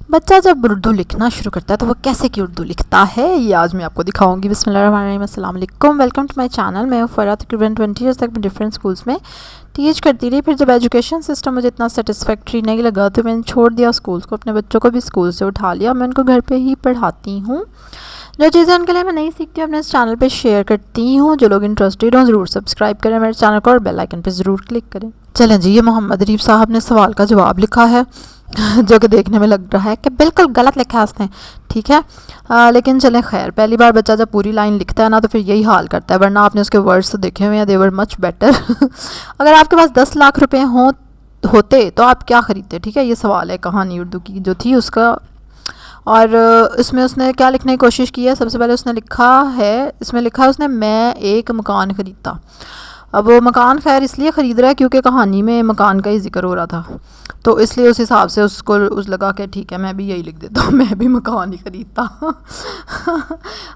बच्चा जब उर्दू लिखना शुरू करता है तो वो कैसे की उर्दू लिखता है ये आज मैं आपको दिखाऊंगी। बिस्मिल्लाहिर्रहमानिर्रहीम, अस्सलाम वालेकुम, वेलकम टू माय चैनल। मैं हूँ फ़रा, तकरीबन 20 ईयर्स तक मैं डिफरेंट स्कूल्स में टीच करती रही। फिर जब एजुकेशन सिस्टम मुझे इतना सेटिस्फैक्ट्री नहीं लगा तो मैंने छोड़ दिया स्कूल्स को, अपने बच्चों को भी स्कूल से उठा लिया। मैं उनको घर पर ही पढ़ाती हूँ। जो चीज़ें उनके लिए मैं नहीं सीखती हूँ अपने इस चैनल पे शेयर करती हूँ। जो लोग इंटरेस्टेड हों ज़रूर सब्सक्राइब करें मेरे चैनल को और बेल आइकन पे ज़रूर क्लिक करें। चलें जी, ये मोहम्मद अरीफ साहब ने सवाल का जवाब लिखा है जो कि देखने में लग रहा है कि बिल्कुल गलत लिखा है उसने, ठीक है। लेकिन चलें खैर, पहली बार बच्चा जब पूरी लाइन लिखता है ना तो फिर यही हाल करता है, वरना आपने उसके वर्ड्स तो देखे हुए हैं, देवर मच बेटर। अगर आपके पास 10 लाख रुपए होते तो आप क्या ख़रीदते, ठीक है। ये सवाल है कहानी उर्दू की जो थी उसका। और इसमें उसने क्या लिखने की कोशिश की है, सबसे पहले उसने लिखा है, इसमें लिखा है उसने मैं एक मकान ख़रीदता। अब वो मकान खैर इसलिए ख़रीद रहा है क्योंकि कहानी में मकान का ही जिक्र हो रहा था, तो इसलिए उस हिसाब से उसको उस लगा कि ठीक है मैं भी यही लिख देता हूँ, मैं भी मकान ही ख़रीदता।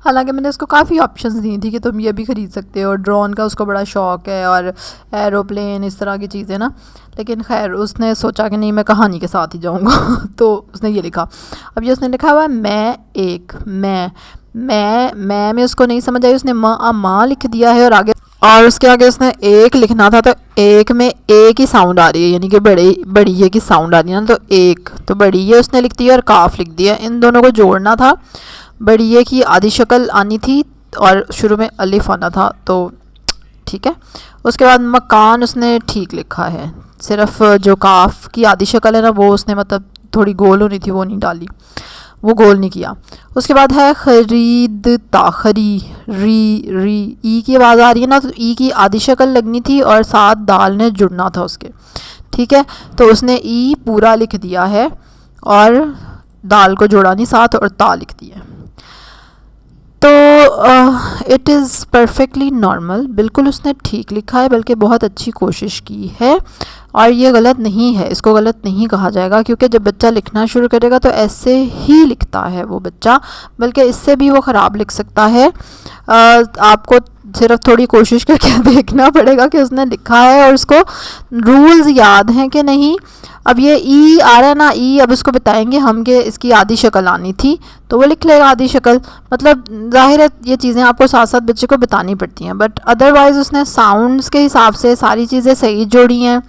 हालांकि मैंने उसको काफ़ी ऑप्शंस दी थी कि तुम ये भी ख़रीद सकते हो, ड्रोन का उसको बड़ा शौक़ है और एरोप्लेन इस तरह की चीज़ें ना, लेकिन खैर उसने सोचा कि नहीं मैं कहानी के साथ ही जाऊँगा। तो उसने ये लिखा। अब ये उसने लिखा हुआ है मैं एक, मैं में उसको नहीं समझ आई, उसने माँ लिख दिया है और उसके आगे उसने एक लिखना था, तो एक में एक ही साउंड आ रही है, यानी कि बड़ी ये की साउंड आ रही है ना, तो एक तो बड़ी ये उसने लिख दिया और काफ लिख दिया। इन दोनों को जोड़ना था, बड़ी ये की आधी शक्ल आनी थी और शुरू में अलिफ आना था, तो ठीक है। उसके बाद मकान उसने ठीक लिखा है, सिर्फ जो काफ की आधी शक्ल है ना वो उसने मतलब थोड़ी गोल होनी थी वो नहीं डाली, वो गोल नहीं किया। उसके बाद है खरीदता, री ई की आवाज़ आ रही है ना, तो ई की आधी शक्ल लगनी थी और साथ दाल ने जुड़ना था उसके, ठीक है। तो उसने ई पूरा लिख दिया है और दाल को जोड़ा नहीं साथ और ता लिख दिया। तो इट इज़ परफेक्टली नॉर्मल, बिल्कुल उसने ठीक लिखा है, बल्कि बहुत अच्छी कोशिश की है और ये गलत नहीं है, इसको गलत नहीं कहा जाएगा, क्योंकि जब बच्चा लिखना शुरू करेगा तो ऐसे ही लिखता है वो बच्चा, बल्कि इससे भी वो ख़राब लिख सकता है। आपको सिर्फ थोड़ी कोशिश करके देखना पड़ेगा कि उसने लिखा है और उसको रूल्स याद हैं कि नहीं। अब ये ई आ रहा है ना, ई अब उसको बताएंगे हम कि इसकी आधी शक्ल आनी थी, तो वो लिख लेगा आधी शक्ल। मतलब ज़ाहिर है ये चीज़ें आपको साथ साथ बच्चे को बतानी पड़ती हैं, बट अदरवाइज़ उसने साउंड्स के हिसाब से सारी चीज़ें सही जोड़ी हैं,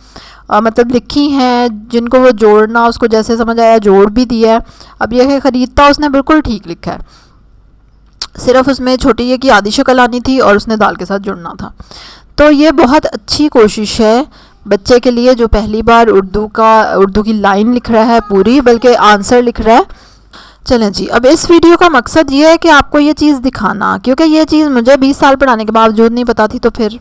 मतलब लिखी हैं, जिनको वो जोड़ना उसको जैसे समझ आया जोड़ भी दिया है। अब ये ख़रीदता उसने बिल्कुल ठीक लिखा है, सिर्फ उसमें छोटी ये की आधी शक्ल आनी थी और उसने दाल के साथ जुड़ना था। तो ये बहुत अच्छी कोशिश है बच्चे के लिए जो पहली बार उर्दू की लाइन लिख रहा है पूरी, बल्कि आंसर लिख रहा है। चलें जी, अब इस वीडियो का मकसद ये है कि आपको ये चीज़ दिखाना, क्योंकि ये चीज़ मुझे 20 साल पढ़ाने के बावजूद नहीं पता थी। तो फिर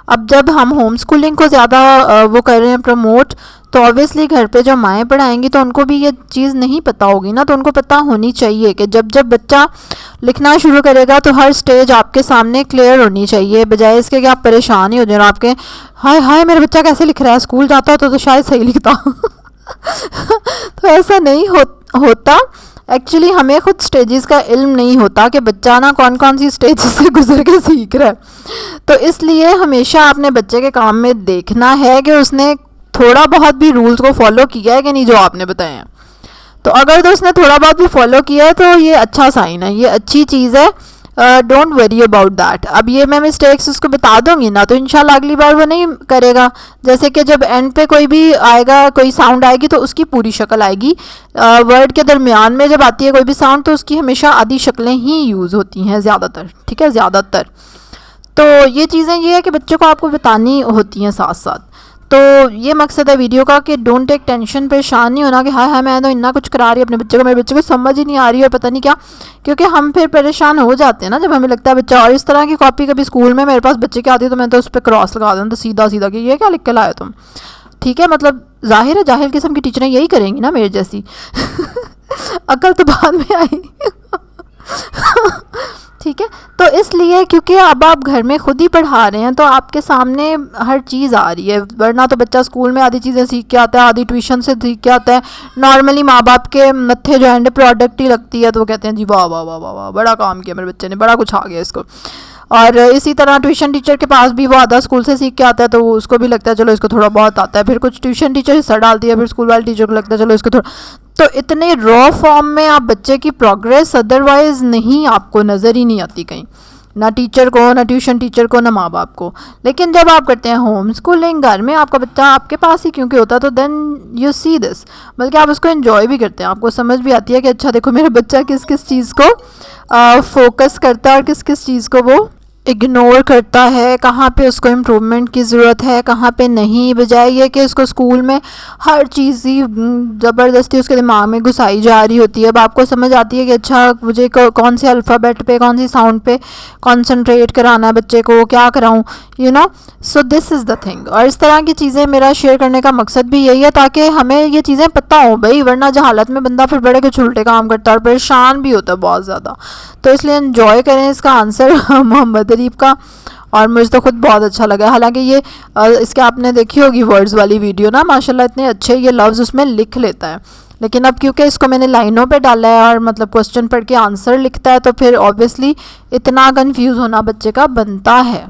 अब जब हम होम स्कूलिंग को ज़्यादा वो कर रहे हैं प्रमोट, तो ऑब्वियसली घर पे जो माएँ पढ़ाएंगी तो उनको भी ये चीज़ नहीं पता होगी ना, तो उनको पता होनी चाहिए कि जब जब बच्चा लिखना शुरू करेगा तो हर स्टेज आपके सामने क्लियर होनी चाहिए, बजाय इसके कि आप परेशान ही हो जाए आपके हाय हाय मेरा बच्चा कैसे लिख रहा है, स्कूल जाता होता तो शायद सही लिखता। तो ऐसा नहीं होता। एक्चुअली हमें खुद स्टेजेस का इल्म नहीं होता कि बच्चा ना कौन कौन सी स्टेज से गुजर के सीख रहा है। तो इसलिए हमेशा अपने बच्चे के काम में देखना है कि उसने थोड़ा बहुत भी रूल्स को फॉलो किया है कि नहीं जो आपने बताए हैं। तो अगर तो उसने थोड़ा बहुत भी फॉलो किया है तो ये अच्छा साइन है, ये अच्छी चीज़ है, डोंट वरी अबाउट दैट। अब ये मैं मिस्टेक्स उसको बता दूंगी ना तो इंशाल्लाह अगली बार वो नहीं करेगा। जैसे कि जब एंड पे कोई भी आएगा, कोई साउंड आएगी तो उसकी पूरी शक्ल आएगी। वर्ड के दरमियान में जब आती है कोई भी साउंड तो उसकी हमेशा आधी शक्लें ही यूज़ होती हैं ज़्यादातर, ठीक है, ज़्यादातर। तो ये चीज़ें ये है कि बच्चों को आपको बतानी होती हैं साथ साथ। तो ये मकसद है वीडियो का कि डोंट टेक टेंशन, परेशान नहीं होना कि हाय हाय मैं तो इतना कुछ करा रही हूँ अपने बच्चे को, मेरे बच्चे को समझ ही नहीं आ रही और पता नहीं क्या, क्योंकि हम फिर परेशान हो जाते हैं ना जब हमें लगता है बच्चा। और इस तरह की कॉपी कभी स्कूल में मेरे पास बच्चे की आती है तो मैं तो उस पर क्रॉस लगा दूँ, तो सीधा सीधा कि ये क्या लिख के लाए तुम, ठीक है। मतलब जाहिर है जाहिल किस्म की टीचरें यही करेंगी ना मेरे जैसी। अकल तो बाद में आई। ठीक है, तो इसलिए क्योंकि अब आप घर में खुद ही पढ़ा रहे हैं तो आपके सामने हर चीज़ आ रही है, वरना तो बच्चा स्कूल में आधी चीज़ें सीख के आता है, आधी ट्यूशन से सीख के आता है। नॉर्मली माँ बाप के मत्थे जो एंड प्रोडक्ट ही लगती है तो वो कहते हैं जी वाह वाह वाह वाह वाह बड़ा काम किया मेरे बच्चे ने, बड़ा कुछ आ गया इसको। और इसी तरह ट्यूशन टीचर के पास भी वो आधा स्कूल से सीख के आता है, तो उसको भी लगता है चलो इसको थोड़ा बहुत आता है, फिर कुछ ट्यूशन टीचर हिस्सा डालती है, फिर स्कूल वाले टीचर को लगता है चलो इसको थोड़ा। तो इतने रॉ फॉर्म में आप बच्चे की प्रोग्रेस अदरवाइज नहीं आपको नज़र ही नहीं आती कहीं, ना टीचर को, ना ट्यूशन टीचर को, ना माँ बाप को। लेकिन जब आप करते हैं होम स्कूलिंग, घर में आपका बच्चा आपके पास ही क्योंकि होता है, तो देन यू सी दिस, बल्कि आप उसको एंजॉय भी करते हैं, आपको समझ भी आती है कि अच्छा देखो मेरा बच्चा किस किस चीज़ को फोकस करता है और किस किस चीज़ को वो इग्नोर करता है, कहाँ पे उसको इम्प्रूवमेंट की ज़रूरत है, कहाँ पे नहीं, बजाय ये कि उसको स्कूल में हर चीज़ ही ज़बरदस्ती उसके दिमाग में घुसाई जा रही होती है। अब आपको समझ आती है कि अच्छा मुझे कौन से अल्फ़ाबेट पे, कौन सी साउंड पे कंसंट्रेट कराना है बच्चे को, क्या कराऊँ, you know. So this is the thing. और इस तरह की चीज़ें मेरा शेयर करने का मकसद भी यही है ताकि हमें ये चीज़ें पता हो भाई, वरना जहालत में बंदा फिर बड़े कुछ उल्टे काम करता है और परेशान भी होता है बहुत ज़्यादा। तो इसलिए एंजॉय करें इसका आंसर मोहम्मद अरीब का, और मुझे तो खुद बहुत अच्छा लगा। हालांकि ये इसके आपने देखी होगी वर्ड्स वाली वीडियो ना, माशाल्लाह इतने अच्छे ये लफ्ज़ उसमें लिख लेता है, लेकिन अब क्योंकि इसको मैंने लाइनों पे डाला है और मतलब क्वेश्चन पढ़ के आंसर लिखता है, तो फिर ऑब्वियसली इतना कंफ्यूज होना बच्चे का बनता है।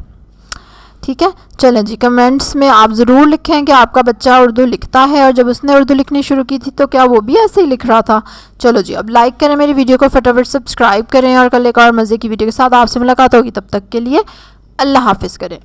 ठीक है, चलें जी, कमेंट्स में आप ज़रूर लिखें कि आपका बच्चा उर्दू लिखता है, और जब उसने उर्दू लिखनी शुरू की थी तो क्या वो भी ऐसे ही लिख रहा था। चलो जी, अब लाइक करें मेरी वीडियो को, फटाफट सब्सक्राइब करें, और कल एक और मज़े की वीडियो के साथ आपसे मुलाकात होगी। तब तक के लिए अल्लाह हाफिज़ करें।